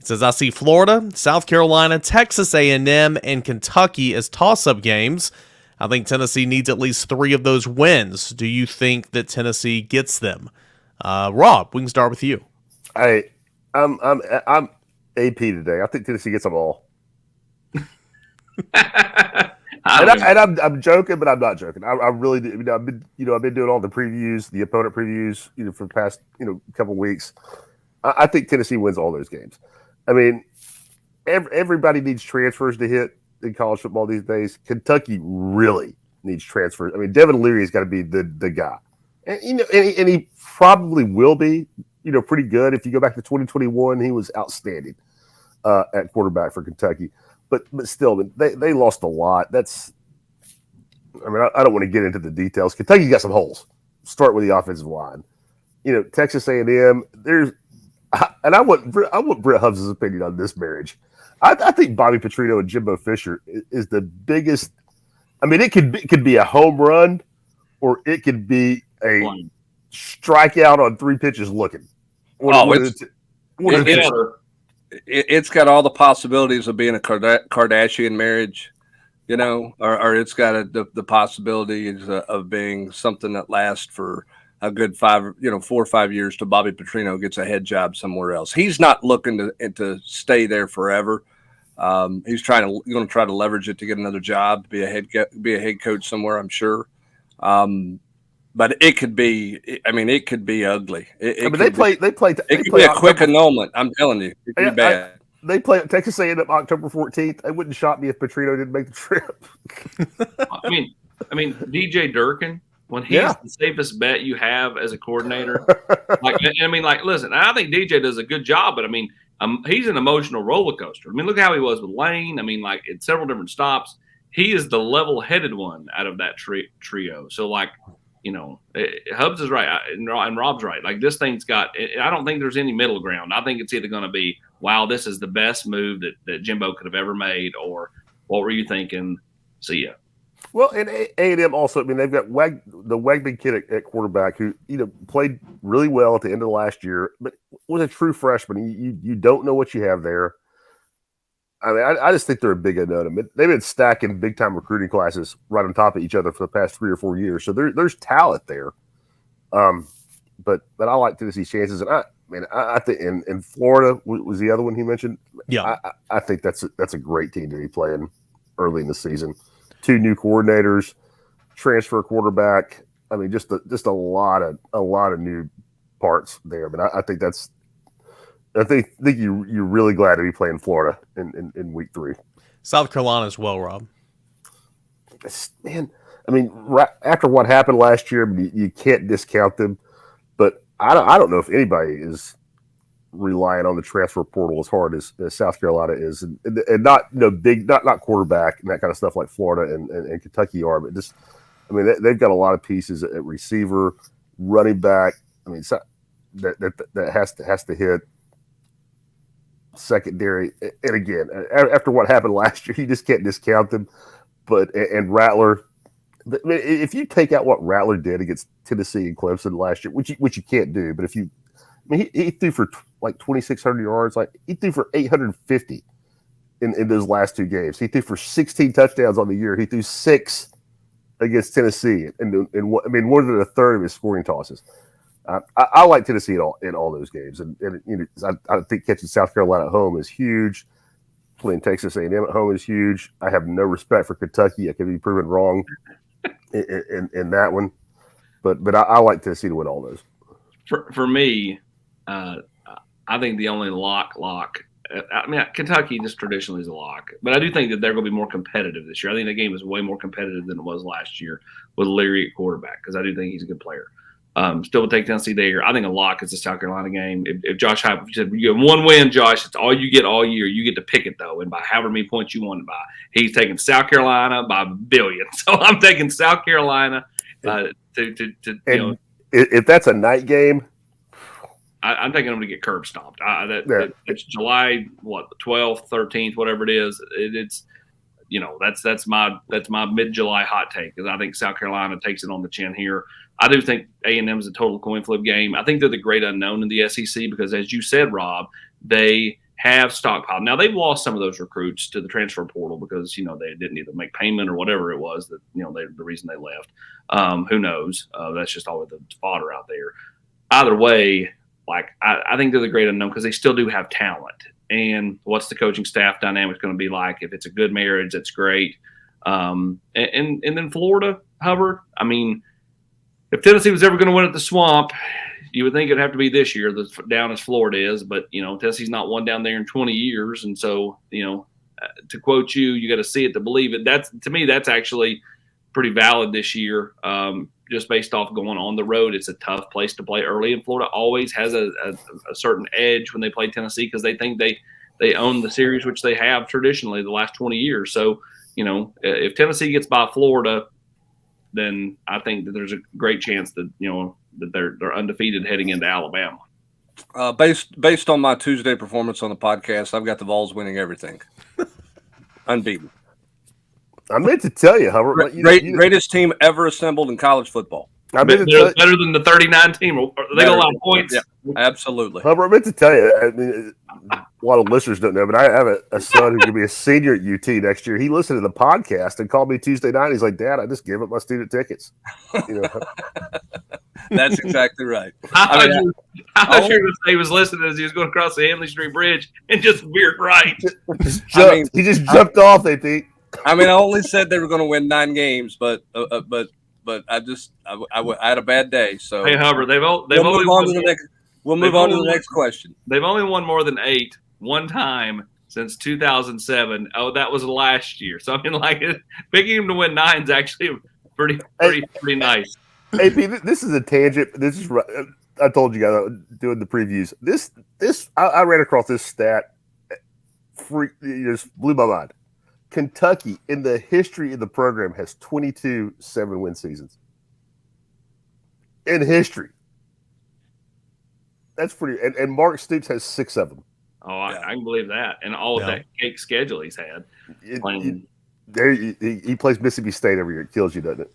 It says, I see Florida, South Carolina, Texas A&M, and Kentucky as toss-up games. I think Tennessee needs at least 3 of those wins. Do you think that Tennessee gets them? Rob, we can start with you. I'm AP today. I think Tennessee gets them all. I'm joking, but I'm not joking. I really do. I've been doing all the previews, the opponent previews, for the past couple of weeks. I think Tennessee wins all those games. I mean, everybody needs transfers to hit in college football these days. Kentucky really needs transfers. I mean, Devin Leary's got to be the guy, and and he probably will be. Pretty good. If you go back to 2021, he was outstanding at quarterback for Kentucky. But still, they lost a lot. I don't want to get into the details. Kentucky's got some holes. Start with the offensive line. Texas A&M. I want Brett Hubbs' opinion on this marriage. I think Bobby Petrino and Jimbo Fisher is the biggest. I mean, it could be a home run, or it could be a strikeout on 3 pitches looking. It's got all the possibilities of being a Kardashian marriage, or it's got the possibilities of being something that lasts for a good 4 or 5 years till Bobby Petrino gets a head job somewhere else. He's not looking to stay there forever. He's going to try to leverage it to get another job, be a head coach somewhere, I'm sure. But it could be. I mean, it could be ugly. It could be a quick annulment. I'm telling you, it could be bad. They play at Texas A&M October 14th. It wouldn't shock me if Petrino didn't make the trip. I mean, DJ Durkin, when he's the safest bet you have as a coordinator. Listen, I think DJ does a good job, but he's an emotional roller coaster. Look how he was with Lane. In several different stops, he is the level-headed one out of that trio. So, Hubbs is right and Rob's right. This thing's got – I don't think there's any middle ground. I think it's either going to be, wow, this is the best move that Jimbo could have ever made, or what were you thinking? See ya. Well, and A&M also, they've got the Wegman kid at quarterback who, played really well at the end of last year, but was a true freshman. You don't know what you have there. I just think they're a big unknown. They've been stacking big-time recruiting classes right on top of each other for the past 3 or 4 years. So there's talent there. But I like Tennessee's chances. And I think in Florida was the other one he mentioned. Yeah, I think that's a great team to be playing early in the season. 2 new coordinators, transfer quarterback. Just a lot of new parts there. But I think that's. I think you're really glad to be playing Florida in week 3. South Carolina as well, Rob. Man, right after what happened last year, you can't discount them. But I don't know if anybody is relying on the transfer portal as hard as South Carolina is, and not big, not quarterback and that kind of stuff like Florida and Kentucky are, but just they've got a lot of pieces at receiver, running back. That has to hit. Secondary, and again, after what happened last year, you just can't discount them. But and Rattler, if you take out what Rattler did against Tennessee and Clemson last year, which you can't do, but if you, he threw for 2,600 yards, he threw for 850 in those last 2 games. He threw for 16 touchdowns on the year. He threw 6 against Tennessee, and more than a third of his scoring tosses. I like Tennessee in all those games, and I think catching South Carolina at home is huge. Playing Texas A&M at home is huge. I have no respect for Kentucky. I can be proven wrong in that one, but I like Tennessee to win all those. For me, I think the only lock. Kentucky just traditionally is a lock, but I do think that they're going to be more competitive this year. I think the game is way more competitive than it was last year with Leary at quarterback, because I do think he's a good player. Still would take Tennessee there. I think a lock is the South Carolina game. If Josh Heupel said you have 1 win, Josh, it's all you get all year. You get to pick it though, and by however many points you want it by. He's taking South Carolina by a billion, so I'm taking South Carolina if that's a night game, I'm thinking I'm going to get curb stomped. It's July 12th, 13th, whatever it is. It's that's my mid-July hot take, because I think South Carolina takes it on the chin here. I do think A&M is a total coin flip game. I think they're the great unknown in the SEC because, as you said, Rob, they have stockpiled. Now they've lost some of those recruits to the transfer portal because they didn't either make payment or whatever it was that the reason they left. Who knows? That's just all the fodder out there. Either way, like I think they're the great unknown because they still do have talent. And what's the coaching staff dynamic going to be like? If it's a good marriage, that's great. And then Florida, Hubbard. I mean, if Tennessee was ever going to win at the Swamp, you would think it'd have to be this year, down as Florida is. But Tennessee's not won down there in 20 years, and so to quote you got to see it to believe it. To me, that's actually pretty valid this year. Just based off going on the road, it's a tough place to play early, and Florida always has a certain edge when they play Tennessee because they think they own the series, which they have traditionally the last 20 years. So, if Tennessee gets by Florida, then I think that there's a great chance that that they're undefeated heading into Alabama. Based on my Tuesday performance on the podcast, I've got the Vols winning everything, unbeaten. I meant to tell you, Hubbard. Greatest team ever assembled in college football. Better than the 39 team. They got a lot of points. Yeah, absolutely. Hubbard, I meant to tell you. I mean, a lot of listeners don't know, but I have a son who's going to be a senior at UT next year. He listened to the podcast and called me Tuesday night. He's like, "Dad, I just gave up my student tickets." That's exactly right. I thought you were going to say he was listening as he was going across the Hamley Street Bridge and just veered right. He just jumped off, they think. I mean, I only said they were going to win 9 games, but I had a bad day. So hey, Hubbard, we'll move on to the next question. They've only won more than 8 one time since 2007. Oh, that was last year. So I mean, picking him to win 9 is actually pretty nice. AP, this is a tangent. This is I told you guys doing the previews. I ran across this stat. It just blew my mind. Kentucky, in the history of the program, has 22 7-win seasons. In history. That's pretty. And Mark Stoops has 6 of them. Oh, I can believe that. And all of that cake schedule he's had. He plays Mississippi State every year. It kills you, doesn't it?